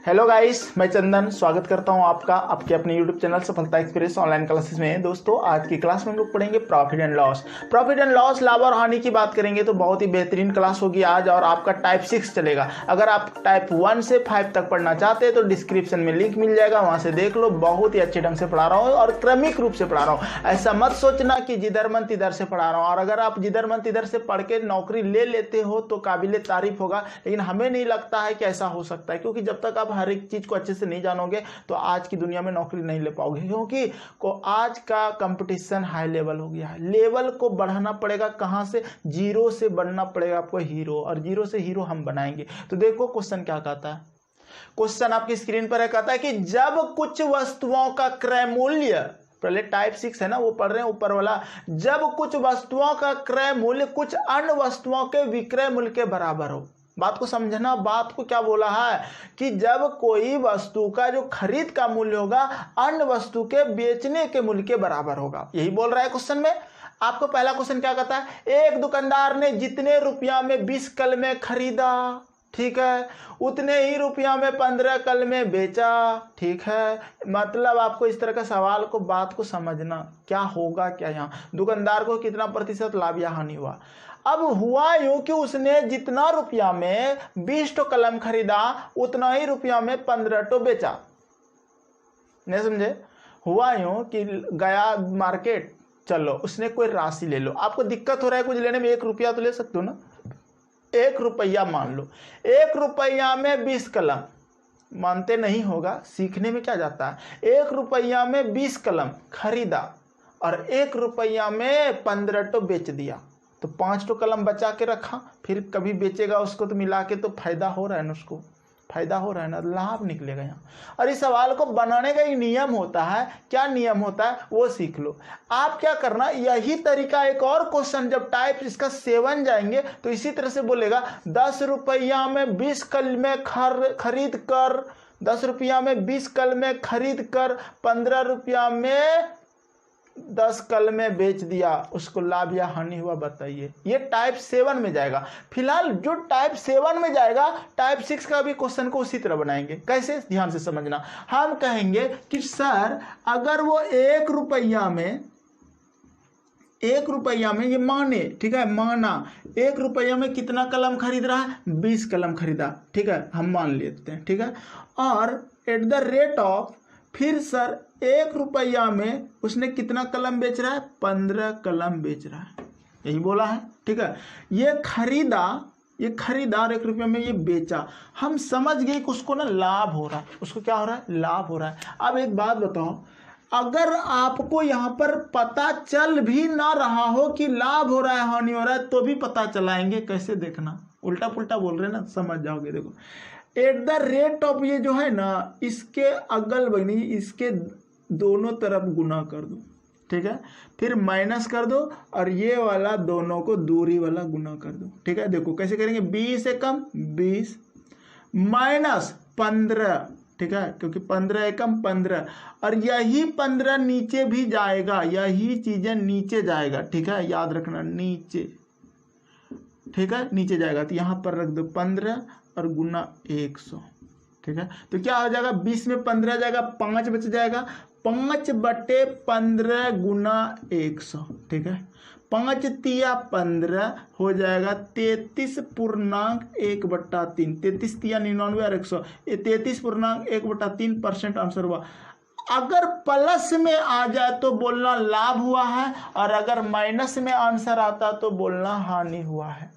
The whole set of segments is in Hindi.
हेलो गाइस, मैं चंदन स्वागत करता हूं आपका आपके अपने यूट्यूब चैनल सफलता एक्सप्रेस ऑनलाइन क्लासेस में। दोस्तों, आज की क्लास में हम लोग पढ़ेंगे प्रॉफिट एंड लॉस, लाभ और हानि की बात करेंगे। तो बहुत ही बेहतरीन क्लास होगी आज, और आपका टाइप 6 चलेगा। अगर आप टाइप 1 से 5 तक पढ़ना चाहते हैं तो डिस्क्रिप्शन में लिंक मिल जाएगा, वहां से देख लो। बहुत ही अच्छे ढंग से पढ़ा रहा हूँ और क्रमिक रूप से पढ़ा रहा हूँ। ऐसा मत सोचना कि जिधर मन तिधर से पढ़ा रहा हूँ। और अगर आप जिधर मन तिधर से पढ़ के नौकरी ले लेते हो तो काबिले तारीफ होगा, लेकिन हमें नहीं लगता है कि ऐसा हो सकता है, क्योंकि जब तक आप हर एक चीज को अच्छे से नहीं जानोगे तो आज की दुनिया में नौकरी नहीं ले पाओगे। क्योंकि आज का कंपटीशन हाई लेवल हो गया है। लेवल को बढ़ाना पड़ेगा, कहां से? जीरो से बनना पड़ेगा आपको हीरो, और जीरो से हीरो हम बनाएंगे। तो देखो क्वेश्चन क्या कहता है। क्वेश्चन आपकी स्क्रीन पर है, कहता है कि जब कुछ वस्तुओं का क्रय मूल्य, पहले टाइप 6 है ना, वो पढ़ रहे हैं ऊपर वाला। जब कुछ वस्तुओं का क्रय मूल्य कुछ अन्य वस्तुओं के विक्रय मूल्य के बराबर हो। बात को समझना, बात को क्या बोला है कि जब कोई वस्तु का जो खरीद का मूल्य होगा अन्य वस्तु के बेचने के मूल्य के बराबर होगा, यही बोल रहा है क्वेश्चन में। आपको पहला क्वेश्चन क्या कहता है? एक दुकानदार ने जितने रुपया में 20 कलमे खरीदा, ठीक है, उतने ही रुपया में 15 कलमे बेचा, ठीक है। मतलब आपको इस तरह का सवाल को, बात को समझना क्या होगा, क्या यहाँ दुकानदार को कितना प्रतिशत लाभ या हानि हुआ। अब हुआ यूं कि उसने जितना रुपया में 20 तो कलम खरीदा उतना ही रुपया में 15 तो बेचा। नहीं समझे? हुआ यूं कि गया मार्केट, चलो उसने कोई राशि ले लो। आपको दिक्कत हो रहा है कुछ लेने में, 1 रुपया तो ले सकते हो ना। 1 रुपया मान लो, 1 रुपया में 20 कलम, मानते नहीं होगा, सीखने में क्या जाता है। 1 रुपया में 20 कलम खरीदा और 1 रुपया में 15 तो बेच दिया, तो 5 तो कलम बचा के रखा, फिर कभी बेचेगा उसको तो मिला के तो फायदा हो रहा है ना, उसको फायदा हो रहा है ना, लाभ निकलेगा यहाँ। और इस सवाल को बनाने का एक नियम होता है। क्या नियम होता है वो सीख लो। आप क्या करना, यही तरीका, एक और क्वेश्चन जब टाइप इसका 7 जाएंगे तो इसी तरह से बोलेगा। 10 रुपया में 20 कलमे खरीद कर, 10 रुपया में 20 कलमे खरीद कर 15 रुपया में 10 कलमे बेच दिया, उसको लाभ या हानि हुआ, बताइए। ये टाइप 7 में जाएगा। फिलहाल जो टाइप 7 में जाएगा, टाइप 6 का भी क्वेश्चन को उसी तरह बनाएंगे। कैसे? ध्यान से समझना। हम कहेंगे कि सर अगर वो 1 रुपया में ये माने, ठीक है, माना 1 रुपया में कितना कलम खरीद रहा है? 20 कलम खरीदा, ठीक है, हम मान लेते हैं, ठीक है। और एट द रेट ऑफ, फिर सर 1 रुपया में उसने कितना कलम बेच रहा है? 15 कलम बेच रहा है, यही बोला है, ठीक है। ये खरीदा और 1 रुपया में ये बेचा। हम समझ गए कि उसको ना लाभ हो रहा है। उसको क्या हो रहा है? लाभ हो रहा है। अब एक बात बताओ, अगर आपको यहाँ पर पता चल भी ना रहा हो कि लाभ हो रहा है हानि हो रहा है, तो भी पता चलाएंगे। कैसे? देखना, उल्टा पुल्टा बोल रहे हैं ना, समझ जाओगे। देखो, एट द रेट ऑफ, ये जो है ना, इसके अगल बगल, इसके दोनों तरफ गुना कर दो, ठीक है, फिर माइनस कर दो, और ये वाला दोनों को दूरी वाला गुना कर दो, ठीक है। देखो कैसे करेंगे, 20 से कम 20 माइनस 15, ठीक है, क्योंकि 15 एकम 15, और यही 15 नीचे भी जाएगा, यही चीजें नीचे जाएगा, ठीक है, याद रखना, नीचे, ठीक है, नीचे जाएगा। तो यहाँ पर रख दो 15 और गुना 100, ठीक है। तो क्या हो जाएगा, 20 में 15 जाएगा, 5 बच जाएगा, 5/15 गुना 100, ठीक है। 5 तिया 15 हो जाएगा 33.1/3, 33 तिया 99 और 100, 33.1/3% आंसर हुआ। अगर प्लस में आ जाए तो बोलना लाभ हुआ है, और अगर माइनस में आंसर आता तो बोलना हानि हुआ है।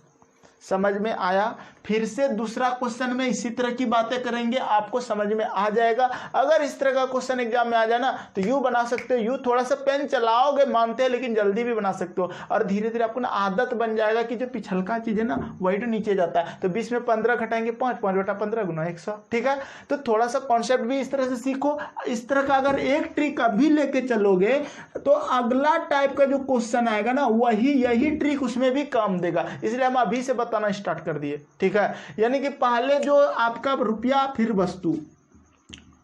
समझ में आया? फिर से दूसरा क्वेश्चन में इसी तरह की बातें करेंगे, आपको समझ में आ जाएगा। अगर इस तरह का क्वेश्चन एग्जाम में आ जाए ना तो यू बना सकते हो। यू थोड़ा सा पेन चलाओगे, मानते हैं, लेकिन जल्दी भी बना सकते हो, और धीरे धीरे आपको ना आदत बन जाएगा कि जो पिछलका चीज है ना वही तो नीचे जाता है। तो 20 में 15 घटाएंगे 5, 5/15 गुना 100, ठीक है। तो थोड़ा सा कॉन्सेप्ट भी इस तरह से सीखो। इस तरह का अगर एक ट्रिक अभी लेके चलोगे तो अगला टाइप का जो क्वेश्चन आएगा ना, यही ट्रिक उसमें भी काम देगा। इसलिए हम अभी से बताना स्टार्ट कर दिए, ठीक है। यानी कि पहले जो आपका रुपया, फिर वस्तु,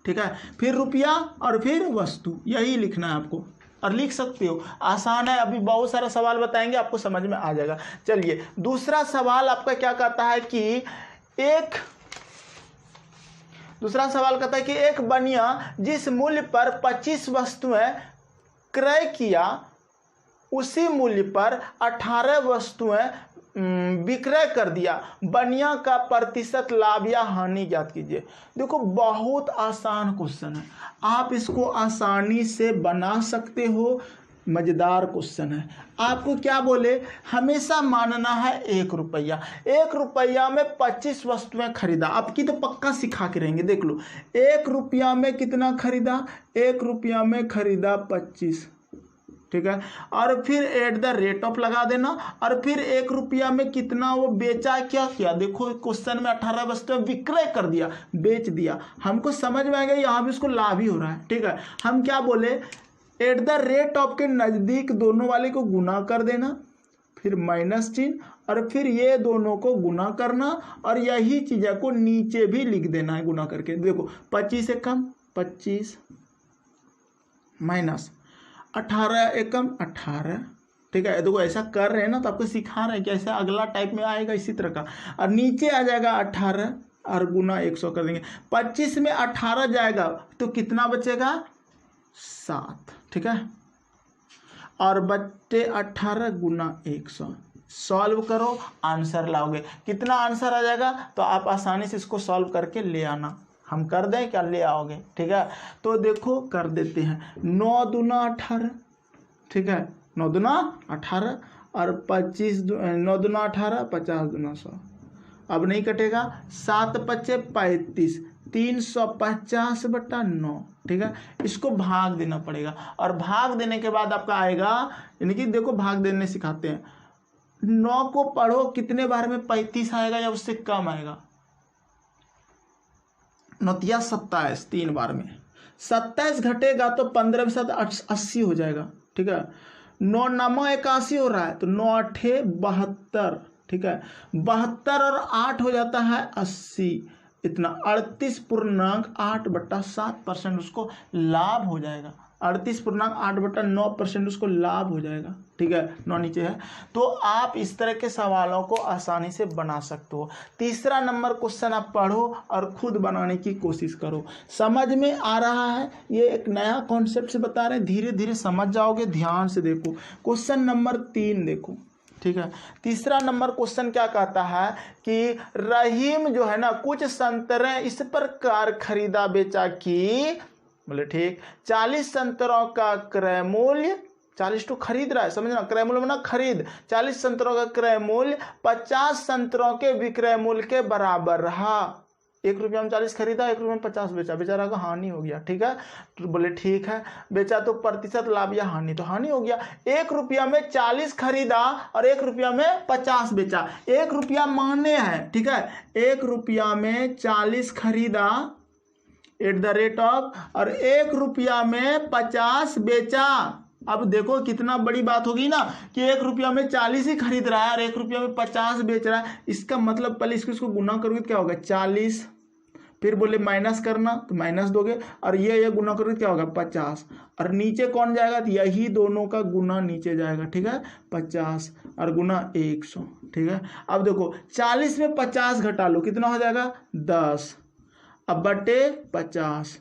ठीक है, फिर रुपया और फिर वस्तु, यही लिखना है आपको, और लिख सकते हो, आसान है। अभी बहुत सारा सवाल बताएंगे, आपको समझ में आ जाएगा। चलिए, दूसरा सवाल आपका क्या कहता है कि एक दूसरा सवाल कहता है कि एक बनिया जिस मूल्य पर 25 वस्तुएं क्रय किया उसी मूल्य पर 18 वस्तुएं विक्रय कर दिया, बनिया का प्रतिशत लाभ या हानि ज्ञात कीजिए। देखो बहुत आसान क्वेश्चन है, आप इसको आसानी से बना सकते हो, मजेदार क्वेश्चन है। आपको क्या बोले, हमेशा मानना है 1 रुपया। 1 रुपया में 25 वस्तुएं खरीदा, आपकी तो पक्का सिखा के रहेंगे। देख लो 1 रुपया में कितना खरीदा, 1 रुपया में खरीदा 25, ठीक है। और फिर एट द रेट ऑफ लगा देना, और फिर 1 रुपया में कितना वो बेचा, क्या किया, देखो क्वेश्चन में 18 वस्तुएं विक्रय कर दिया, बेच दिया। हमको समझ में आएगा यहाँ भी उसको लाभ ही हो रहा है, ठीक है। हम क्या बोले, एट द रेट ऑफ के नज़दीक दोनों वाले को गुना कर देना, फिर माइनस चिन्ह, और फिर ये दोनों को गुना करना, और यही चीज़ को नीचे भी लिख देना है गुना करके। देखो 25 एकम 25 माइनस 18 एकम 18, ठीक है। देखो ऐसा कर रहे हैं ना, तो आपको सिखा रहे हैं कि ऐसा अगला टाइप में आएगा इसी तरह का, और नीचे आ जाएगा 18 और गुना 100 कर देंगे। 25 में 18 जाएगा तो कितना बचेगा, 7, ठीक है। और बटे 18 गुना 100, सॉल्व करो आंसर लाओगे। कितना आंसर आ जाएगा, तो आप आसानी से इसको सॉल्व करके ले आना। हम कर दें क्या, ले आओगे, ठीक है। तो देखो कर देते हैं, 9 दूना 18, ठीक है, 9 दूना 18 और 25 9 दूना 18, 50 दूना 100, अब नहीं कटेगा, 7 पच्चे 35, 350/9, ठीक है। इसको भाग देना पड़ेगा, और भाग देने के बाद आपका आएगा, यानी कि देखो भाग देने सिखाते हैं। 9 को पढ़ो कितने बार में 35 आएगा या उससे कम आएगा, 9 27, 3 बार में 27 घटेगा तो 15 के साथ 80 हो जाएगा, ठीक है। 9 9 81 हो रहा है, तो 9 8 72, ठीक है। 72 और 8 हो जाता है 80, इतना 38.8/7% उसको लाभ हो जाएगा। 38.8/9% उसको लाभ हो जाएगा, ठीक है। 9 नीचे है, तो आप इस तरह के सवालों को आसानी से बना सकते हो। तीसरा नंबर क्वेश्चन आप पढ़ो और खुद बनाने की कोशिश करो। समझ में आ रहा है, ये एक नया कॉन्सेप्ट से बता रहे हैं, धीरे धीरे समझ जाओगे। ध्यान से देखो क्वेश्चन नंबर 3 देखो, ठीक है। तीसरा नंबर क्वेश्चन क्या कहता है कि रहीम जो है ना कुछ संतरे इस प्रकार खरीदा बेचा कि, बोले ठीक, 40 संतरों का क्रय मूल्य, 40 तो खरीद रहा है, समझना, क्रय मूल्य बना खरीद, 40 संतरों का क्रय मूल्य 50 संतरों के विक्रय मूल्य के बराबर रहा। 1 रुपया में 40 खरीदा, 1 रुपया में 50 बेचा, बेचारा को हानि हो गया, ठीक है। तो बोले ठीक है, बेचा तो प्रतिशत लाभ या हानि, तो हानि हो गया। 1 रुपया में 40 खरीदा और 1 रुपया में 50 बेचा, 1 रुपया माने हैं, ठीक है। 1 रुपया में 40 खरीदा एट द रेट ऑफ, और 1 रुपया में 50 बेचा। अब देखो कितना बड़ी बात होगी ना कि 1 रुपया में 40 ही खरीद रहा है और 1 रुपया में 50 बेच रहा है। इसका मतलब पहले इसको गुना करोगे तो क्या होगा, 40, फिर बोले माइनस करना तो माइनस दोगे, और ये गुना करोगे तो क्या होगा, 50, और नीचे कौन जाएगा, तो यही दोनों का गुना नीचे जाएगा, ठीक है। 50 और गुना 100, ठीक है। अब देखो 40 में 50 घटा लो, कितना हो जाएगा, 10, अब बटे 50,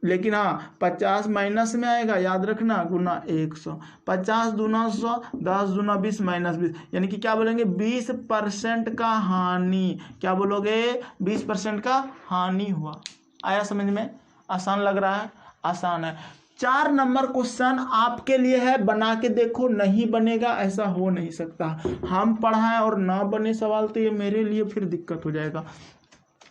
लेकिन हाँ 50 माइनस में आएगा, याद रखना, गुना 100, 50 दूना 100, 10 दूना 20 माइनस 20, यानी कि क्या बोलेंगे, 20% का हानि। क्या बोलोगे, 20% का हानि हुआ। आया समझ में, आसान लग रहा है, आसान है। 4 नंबर क्वेश्चन आपके लिए है, बना के देखो, नहीं बनेगा ऐसा हो नहीं सकता। हम पढ़ाएं और ना बने सवाल तो ये मेरे लिए फिर दिक्कत हो जाएगा।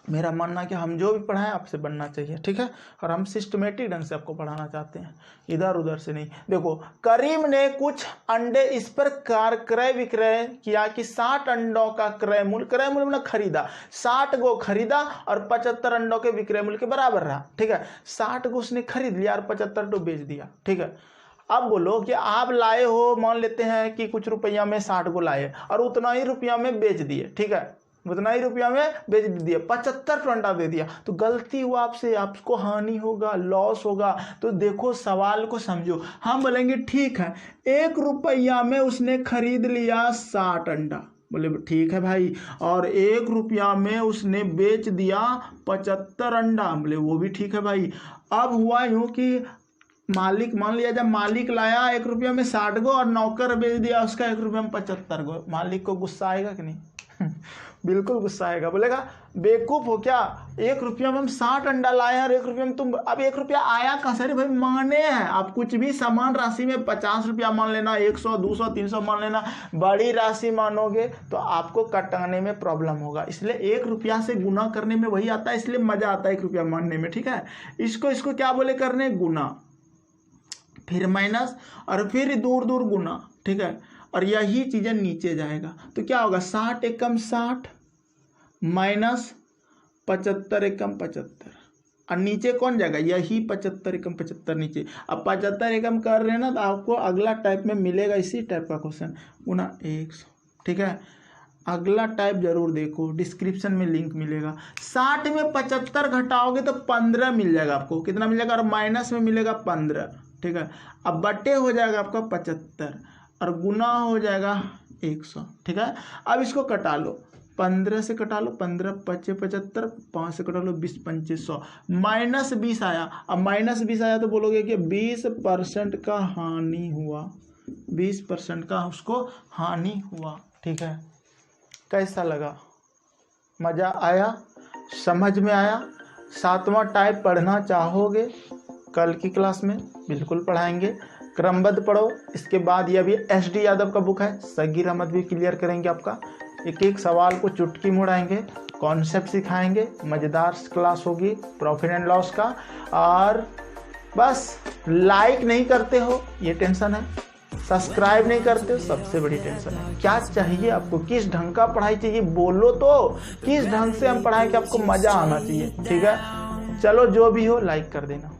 मेरा मानना कि हम जो भी पढ़ाएं आपसे बनना चाहिए, ठीक है। और हम सिस्टमेटिक ढंग से आपको पढ़ाना चाहते हैं, इधर उधर से नहीं। देखो करीम ने कुछ अंडे इस प्रकार क्रय विक्रय किया कि 60 अंडों का क्रय मूल्य मतलब खरीदा, 60 गो खरीदा और 75 अंडों के विक्रय मूल्य के बराबर रहा, ठीक है। 60 गो उसने खरीद लिया और 75 तो बेच दिया, ठीक है। अब बोलो कि आप लाए हो, मान लेते हैं कि कुछ रुपया में 60 गो लाए और उतना ही रुपया में बेच दिए, ठीक है, उतना ही रुपया में बेच दिया, 75 अंडा दे दिया, तो गलती हुआ आपसे, आपको हानि होगा, लॉस होगा। तो देखो सवाल को समझो। हम बोलेंगे ठीक है, 1 रुपया में उसने खरीद लिया 60 अंडा, बोले ठीक है भाई। और 1 रुपया में उसने बेच दिया 75 अंडा। बोले वो भी ठीक है भाई। अब हुआ यूँ कि मालिक, मान लिया जब मालिक लाया 1 रुपया में 60 गो और नौकर बेच दिया उसका 1 रुपया में 75 गो, मालिक को गुस्सा आएगा कि नहीं? बिल्कुल गुस्सा आएगा। बोलेगा बेवकूफ़ हो क्या, 1 रुपया में हम 60 अंडा लाए और 1 रुपया में तुम, अब 1 रुपया आया कहाँ से? अरे भाई माने हैं आप कुछ भी समान राशि में 50 रुपया मान लेना, 100, 200, 300 मान लेना, बड़ी राशि मानोगे तो आपको कटाने में प्रॉब्लम होगा। इसलिए 1 रुपया से गुना करने में वही आता है, इसलिए मज़ा आता है 1 रुपया मानने में, ठीक है। इसको क्या बोले करने, गुना, फिर माइनस और फिर दूर दूर गुना, ठीक है। और यही चीज़ें नीचे जाएगा तो क्या होगा, 60 एकम 60 माइनस 75 एकम 75 और नीचे कौन जाएगा, यही 75 एकम 75 नीचे। अब 75 एकम कर रहे हैं ना तो आपको अगला टाइप में मिलेगा इसी टाइप का क्वेश्चन, गुना 100, ठीक है। अगला टाइप जरूर देखो, डिस्क्रिप्शन में लिंक मिलेगा। 60 में 75 घटाओगे तो 15 मिल जाएगा आपको, कितना मिल जाएगा, और माइनस में मिलेगा 15, ठीक है। अब बटे हो जाएगा आपका 75 और गुना हो जाएगा 100, ठीक है। अब इसको कटा लो, 15 से कटा लो, 15 पचे 75, 5 से कटा लो 20 पंचे 100, माइनस 20 आया। अब माइनस 20 आया तो बोलोगे कि 20% का हानि हुआ, 20% का उसको हानि हुआ, ठीक है। कैसा लगा, मज़ा आया, समझ में आया? 7वां टाइप पढ़ना चाहोगे कल की क्लास में बिल्कुल पढ़ाएंगे, क्रमबद्ध पढ़ो। इसके बाद ये भी SD यादव का बुक है, सगीर अहमद भी क्लियर करेंगे आपका, एक एक सवाल को चुटकी मुड़ाएंगे, कॉन्सेप्ट सिखाएंगे, मज़ेदार क्लास होगी प्रॉफिट एंड लॉस का। और बस लाइक नहीं करते हो ये टेंशन है, सब्सक्राइब नहीं करते हो सबसे बड़ी टेंशन है। क्या चाहिए आपको, किस ढंग का पढ़ाई चाहिए बोलो तो, किस ढंग से हम पढ़ाएं कि आपको मज़ा आना चाहिए, ठीक है। चलो जो भी हो लाइक कर देना।